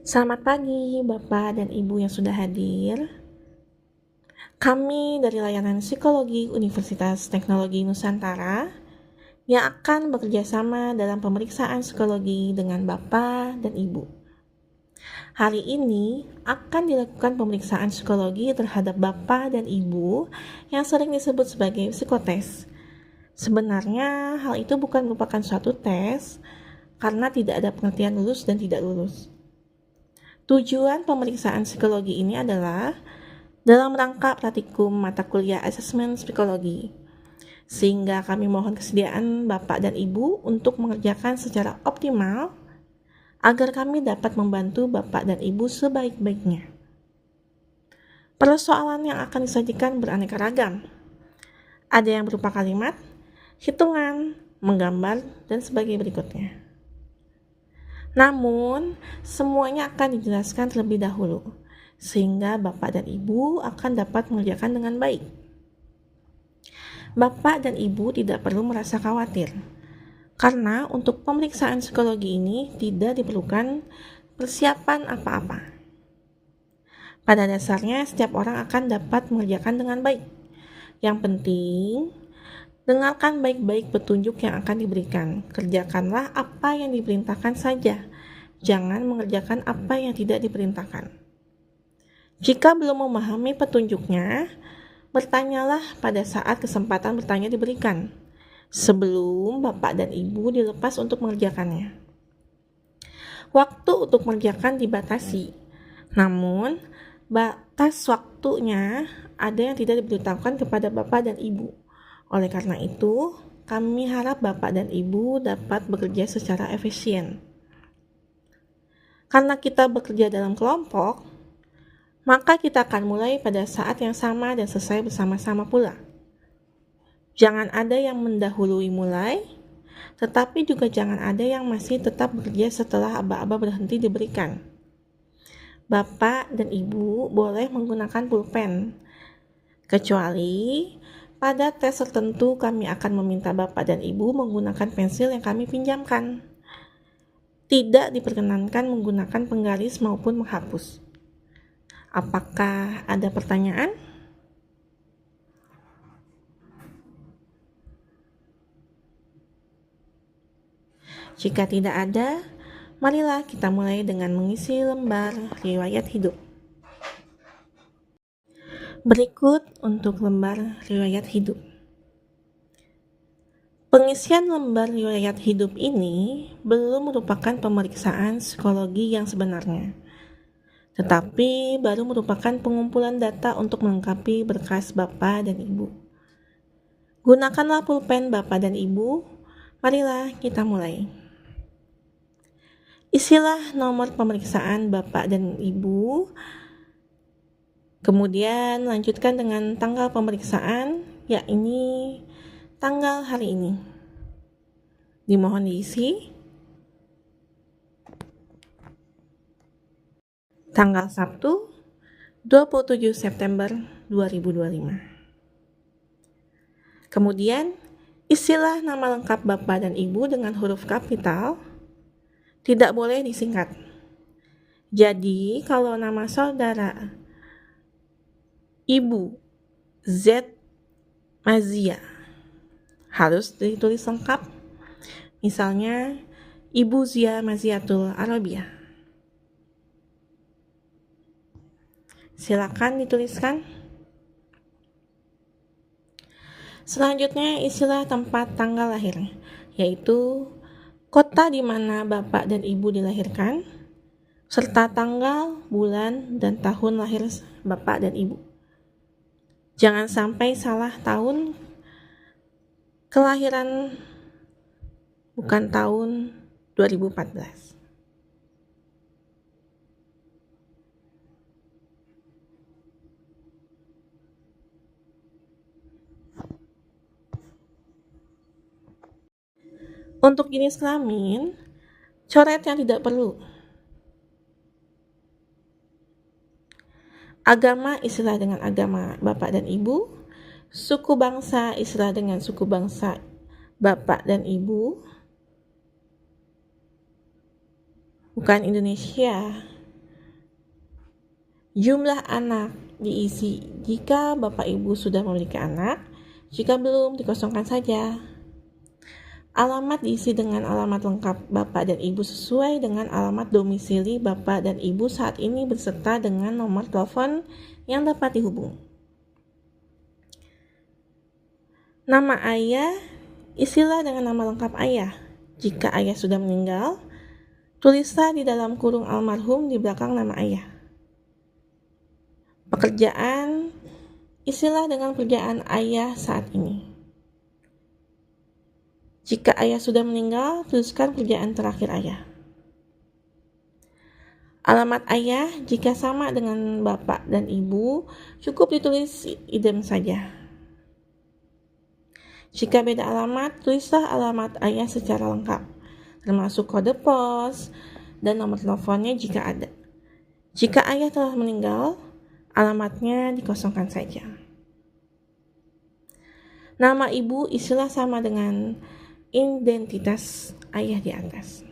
Selamat pagi, Bapak dan Ibu yang sudah hadir. Kami dari Layanan Psikologi Universitas Teknologi Nusantara yang akan bekerja sama dalam pemeriksaan psikologi dengan Bapak dan Ibu. Hari ini akan dilakukan pemeriksaan psikologi terhadap Bapak dan Ibu yang sering disebut sebagai psikotes. Sebenarnya hal itu bukan merupakan suatu tes karena tidak ada pengertian lulus dan tidak lulus. Tujuan pemeriksaan psikologi ini adalah dalam rangka praktikum mata kuliah asesmen psikologi, sehingga kami mohon kesediaan Bapak dan Ibu untuk mengerjakan secara optimal agar kami dapat membantu Bapak dan Ibu sebaik-baiknya. Persoalan yang akan disajikan beraneka ragam. Ada yang berupa kalimat, hitungan, menggambar, dan sebagainya berikutnya. Namun, semuanya akan dijelaskan terlebih dahulu, sehingga Bapak dan Ibu akan dapat mengerjakan dengan baik. Bapak dan Ibu tidak perlu merasa khawatir, karena untuk pemeriksaan psikologi ini tidak diperlukan persiapan apa-apa. Pada dasarnya, setiap orang akan dapat mengerjakan dengan baik. Yang penting, dengarkan baik-baik petunjuk yang akan diberikan. Kerjakanlah apa yang diperintahkan saja. Jangan mengerjakan apa yang tidak diperintahkan. Jika belum memahami petunjuknya, bertanyalah pada saat kesempatan bertanya diberikan, sebelum Bapak dan Ibu dilepas untuk mengerjakannya. Waktu untuk mengerjakan dibatasi, namun batas waktunya ada yang tidak diberitahukan kepada Bapak dan Ibu. Oleh karena itu, kami harap Bapak dan Ibu dapat bekerja secara efisien. Karena kita bekerja dalam kelompok, maka kita akan mulai pada saat yang sama dan selesai bersama-sama pula. Jangan ada yang mendahului mulai, tetapi juga jangan ada yang masih tetap bekerja setelah aba-aba berhenti diberikan. Bapak dan Ibu boleh menggunakan pulpen, kecuali pada tes tertentu kami akan meminta Bapak dan Ibu menggunakan pensil yang kami pinjamkan. Tidak diperkenankan menggunakan penggaris maupun menghapus. Apakah ada pertanyaan? Jika tidak ada, marilah kita mulai dengan mengisi lembar riwayat hidup. Berikut untuk lembar riwayat hidup. Pengisian lembar riwayat hidup ini belum merupakan pemeriksaan psikologi yang sebenarnya, tetapi baru merupakan pengumpulan data untuk melengkapi berkas Bapak dan Ibu. Gunakanlah pulpen Bapak dan Ibu. Marilah kita mulai. Isilah nomor pemeriksaan Bapak dan Ibu. Kemudian lanjutkan dengan tanggal pemeriksaan, yakni tanggal hari ini. Dimohon diisi. Tanggal Sabtu, 27 September 2025. Kemudian, isilah nama lengkap Bapak dan Ibu dengan huruf kapital, tidak boleh disingkat. Jadi, kalau nama saudara Ibu Z Mazia harus ditulis lengkap. Misalnya, Ibu Zia Maziatul Arabia. Silakan dituliskan. Selanjutnya, isilah tempat tanggal lahir, yaitu kota di mana Bapak dan Ibu dilahirkan, serta tanggal, bulan, dan tahun lahir Bapak dan Ibu. Jangan sampai salah tahun kelahiran, bukan tahun 2014. Untuk jenis kelamin, coret yang tidak perlu. Agama, istilah dengan agama Bapak dan Ibu. Suku bangsa, istilah dengan suku bangsa Bapak dan Ibu. Bukan Indonesia, Jumlah anak diisi jika Bapak Ibu sudah memiliki anak, jika belum dikosongkan saja. Alamat diisi dengan alamat lengkap Bapak dan Ibu sesuai dengan alamat domisili Bapak dan Ibu saat ini beserta dengan nomor telepon yang dapat dihubungi. Nama ayah, isilah dengan nama lengkap ayah. Jika ayah sudah meninggal, tulislah di dalam kurung almarhum di belakang nama ayah. Pekerjaan, isilah dengan pekerjaan ayah saat ini. Jika ayah sudah meninggal, tuliskan pekerjaan terakhir ayah. Alamat ayah, jika sama dengan bapak dan ibu, cukup ditulis idem saja. Jika beda alamat, tulislah alamat ayah secara lengkap, termasuk kode pos dan nomor teleponnya jika ada. Jika ayah telah meninggal, alamatnya dikosongkan saja. Nama ibu isilah sama dengan identitas ayah di atas.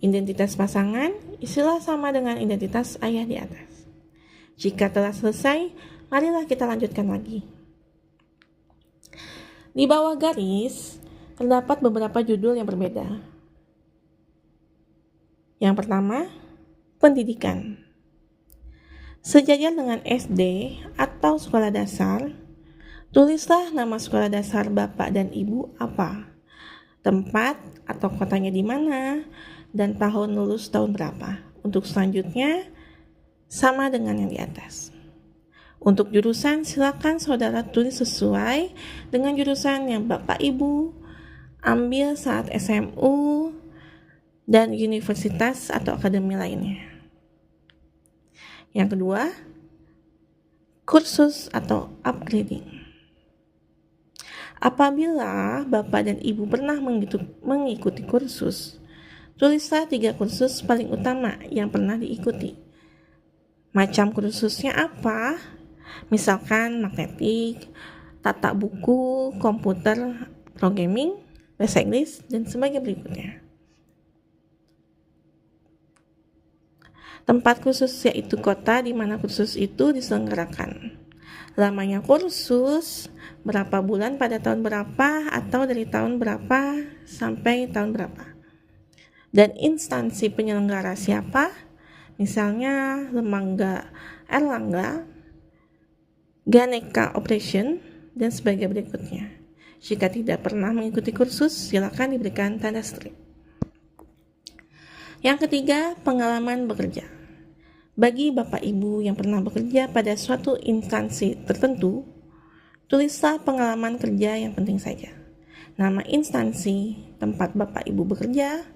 Identitas pasangan isilah sama dengan identitas ayah di atas. Jika telah selesai, marilah kita lanjutkan lagi. Di bawah garis terdapat beberapa judul yang berbeda. Yang pertama, pendidikan. Sejajar dengan SD atau sekolah dasar, tulislah nama sekolah dasar Bapak dan Ibu apa, tempat atau kotanya di mana, dan tahun lulus tahun berapa. Untuk selanjutnya, sama dengan yang di atas. Untuk jurusan, silakan saudara tulis sesuai dengan jurusan yang Bapak Ibu ambil saat SMU dan universitas atau akademi lainnya. Yang kedua, kursus atau upgrading. Apabila Bapak dan Ibu pernah mengikuti kursus, tulislah 3 kursus paling utama yang pernah diikuti. Macam kursusnya apa? Misalkan magnetik, tata buku, komputer, programming, bahasa Inggris, dan sebagainya berikutnya. Tempat kursus yaitu kota di mana kursus itu diselenggarakan. Lamanya kursus, berapa bulan pada tahun berapa, atau dari tahun berapa sampai tahun berapa. Dan instansi penyelenggara siapa? Misalnya lembaga Erlangga, Ganeka Operation, dan sebagainya berikutnya. Jika tidak pernah mengikuti kursus, silakan diberikan tanda strip. Yang ketiga, pengalaman bekerja. Bagi Bapak Ibu yang pernah bekerja pada suatu instansi tertentu, tulislah pengalaman kerja yang penting saja. Nama instansi, tempat Bapak Ibu bekerja,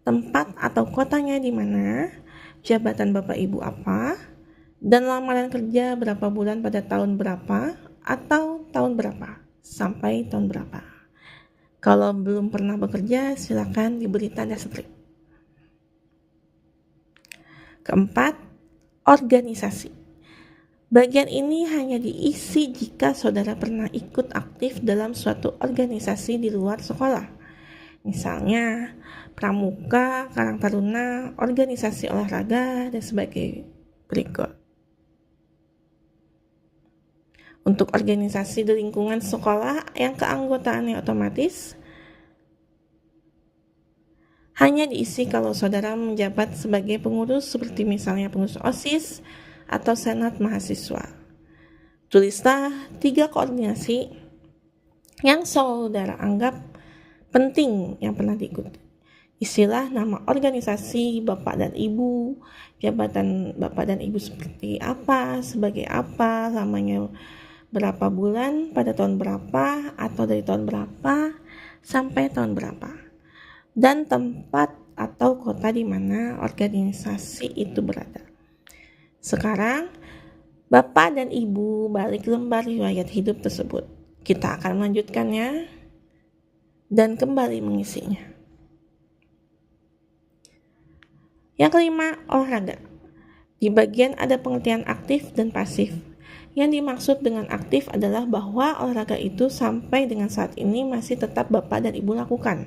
tempat atau kotanya di mana, jabatan Bapak Ibu apa, dan lamaran kerja berapa bulan pada tahun berapa atau tahun berapa sampai tahun berapa. Kalau belum pernah bekerja, silakan diberi tanda strip. Keempat, organisasi. Bagian ini hanya diisi jika saudara pernah ikut aktif dalam suatu organisasi di luar sekolah. Misalnya, pramuka, karang taruna, organisasi olahraga, dan sebagainya berikut. Untuk organisasi di lingkungan sekolah yang keanggotaannya otomatis, hanya diisi kalau saudara menjabat sebagai pengurus seperti misalnya pengurus OSIS atau senat mahasiswa. Tulislah 3 koordinasi yang saudara anggap penting yang pernah diikuti. Isilah nama organisasi Bapak dan Ibu, jabatan Bapak dan Ibu seperti apa, sebagai apa, lamanya berapa bulan, pada tahun berapa, atau dari tahun berapa sampai tahun berapa. Dan tempat atau kota di mana organisasi itu berada. Sekarang, Bapak dan Ibu balik lembar riwayat hidup tersebut. Kita akan melanjutkannya dan kembali mengisinya. Yang kelima, olahraga. Di bagian ada pengertian aktif dan pasif. Yang dimaksud dengan aktif adalah bahwa olahraga itu sampai dengan saat ini masih tetap Bapak dan Ibu lakukan.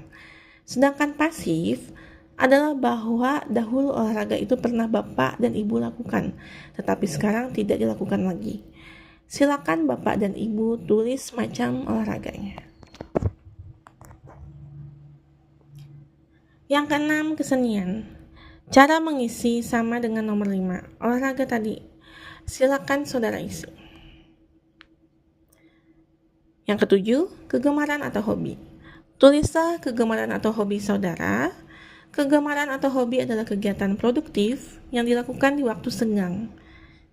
Sedangkan pasif adalah bahwa dahulu olahraga itu pernah Bapak dan Ibu lakukan, tetapi sekarang tidak dilakukan lagi. Silakan Bapak dan Ibu tulis macam olahraganya. Yang keenam, kesenian. Cara mengisi sama dengan nomor 5, olahraga tadi. Silakan saudara isi. Yang ketujuh, kegemaran atau hobi. Tulislah kegemaran atau hobi saudara. Kegemaran atau hobi adalah kegiatan produktif yang dilakukan di waktu senggang.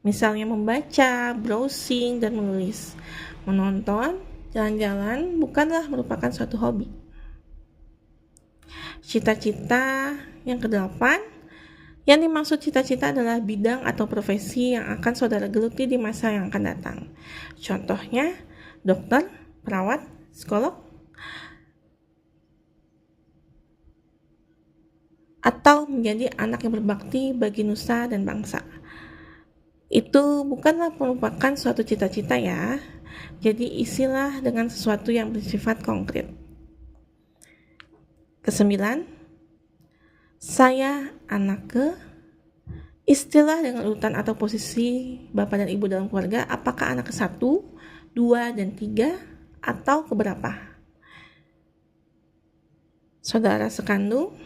Misalnya membaca, browsing, dan menulis. Menonton, jalan-jalan bukanlah merupakan suatu hobi. Cita-cita yang kedelapan, yang dimaksud cita-cita adalah bidang atau profesi yang akan saudara geluti di masa yang akan datang. Contohnya, dokter, perawat, psikolog, atau menjadi anak yang berbakti bagi nusa dan bangsa. Itu bukanlah merupakan suatu cita-cita ya. Jadi isilah dengan sesuatu yang bersifat konkret. Kesembilan, saya anak ke. Istilah dengan urutan atau posisi Bapak dan Ibu dalam keluarga, apakah anak ke-1, 2, dan 3, atau keberapa? Saudara sekandung,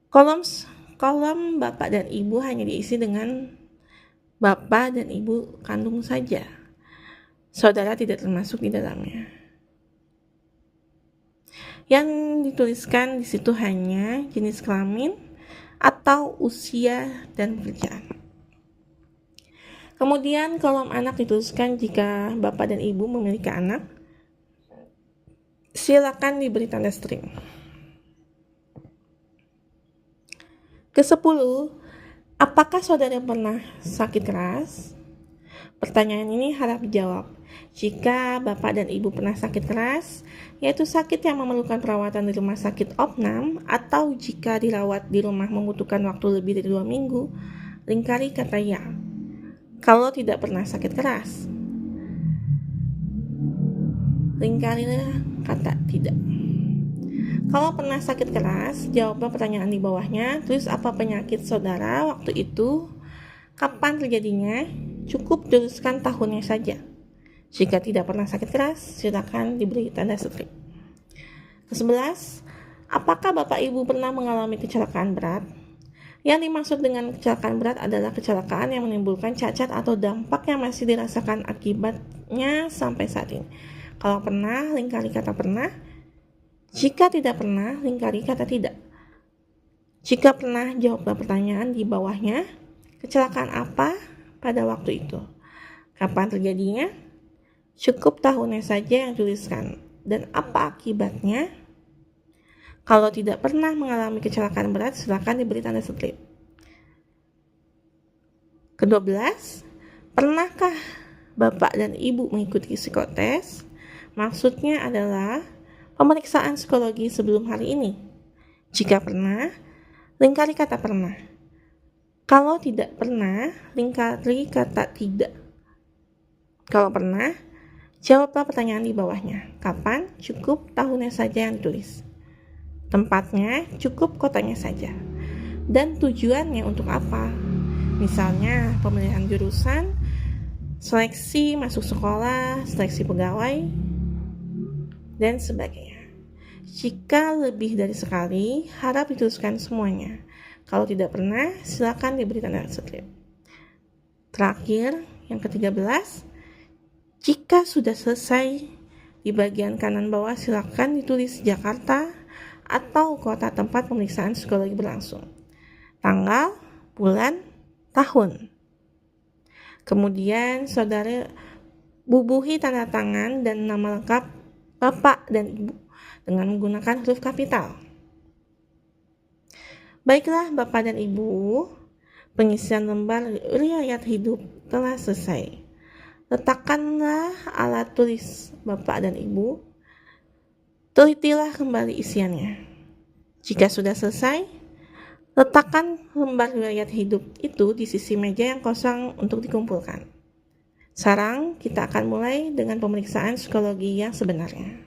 kolom Bapak dan Ibu hanya diisi dengan Bapak dan Ibu kandung saja. Saudara tidak termasuk di dalamnya. Yang dituliskan di situ hanya jenis kelamin atau usia dan pekerjaan. Kemudian kolom anak dituliskan jika Bapak dan Ibu memiliki anak. Silakan diberi tanda string. Ke-10, apakah saudara pernah sakit keras? Pertanyaan ini harap dijawab. Jika Bapak dan Ibu pernah sakit keras, yaitu sakit yang memerlukan perawatan di rumah sakit opnam, atau jika dirawat di rumah membutuhkan waktu lebih dari 2 minggu, lingkari kata ya. Kalau tidak pernah sakit keras, lingkarilah kata tidak. Kalau pernah sakit keras, jawablah pertanyaan di bawahnya. Tulis apa penyakit saudara waktu itu, kapan terjadinya, cukup tuliskan tahunnya saja. Jika tidak pernah sakit keras, silakan diberi tanda strip. Ke-11, apakah Bapak Ibu pernah mengalami kecelakaan berat? Yang dimaksud dengan kecelakaan berat adalah kecelakaan yang menimbulkan cacat atau dampak yang masih dirasakan akibatnya sampai saat ini. Kalau pernah, lingkari kata pernah. Jika tidak pernah, lingkari kata tidak. Jika pernah, jawablah pertanyaan di bawahnya. Kecelakaan apa pada waktu itu? Kapan terjadinya? Cukup tahunnya saja yang tuliskan. Dan apa akibatnya? Kalau tidak pernah mengalami kecelakaan berat, silakan diberi tanda strip. Ke-12, pernahkah Bapak dan Ibu mengikuti psikotes? Maksudnya adalah pemeriksaan psikologi sebelum hari ini. Jika pernah, lingkari kata pernah. Kalau tidak pernah, lingkari kata tidak. Kalau pernah, jawablah pertanyaan di bawahnya. Kapan? Cukup tahunnya saja yang ditulis. Tempatnya cukup kotanya saja. Dan tujuannya untuk apa? Misalnya pemilihan jurusan, seleksi masuk sekolah, seleksi pegawai, dan sebagainya. Jika lebih dari sekali, harap dituliskan semuanya. Kalau tidak pernah, silakan diberi tanda strip. Terakhir, yang ke-13, jika sudah selesai, di bagian kanan bawah silakan ditulis Jakarta atau kota tempat pemeriksaan psikologi berlangsung. Tanggal, bulan, tahun. Kemudian saudara bubuhi tanda tangan dan nama lengkap Bapak dan Ibu dengan menggunakan huruf kapital. Baiklah Bapak dan Ibu, pengisian lembar riwayat hidup telah selesai. Letakkanlah alat tulis Bapak dan Ibu. Telitilah kembali isiannya. Jika sudah selesai, letakkan lembar riwayat hidup itu di sisi meja yang kosong untuk dikumpulkan. Sekarang kita akan mulai dengan pemeriksaan psikologi yang sebenarnya.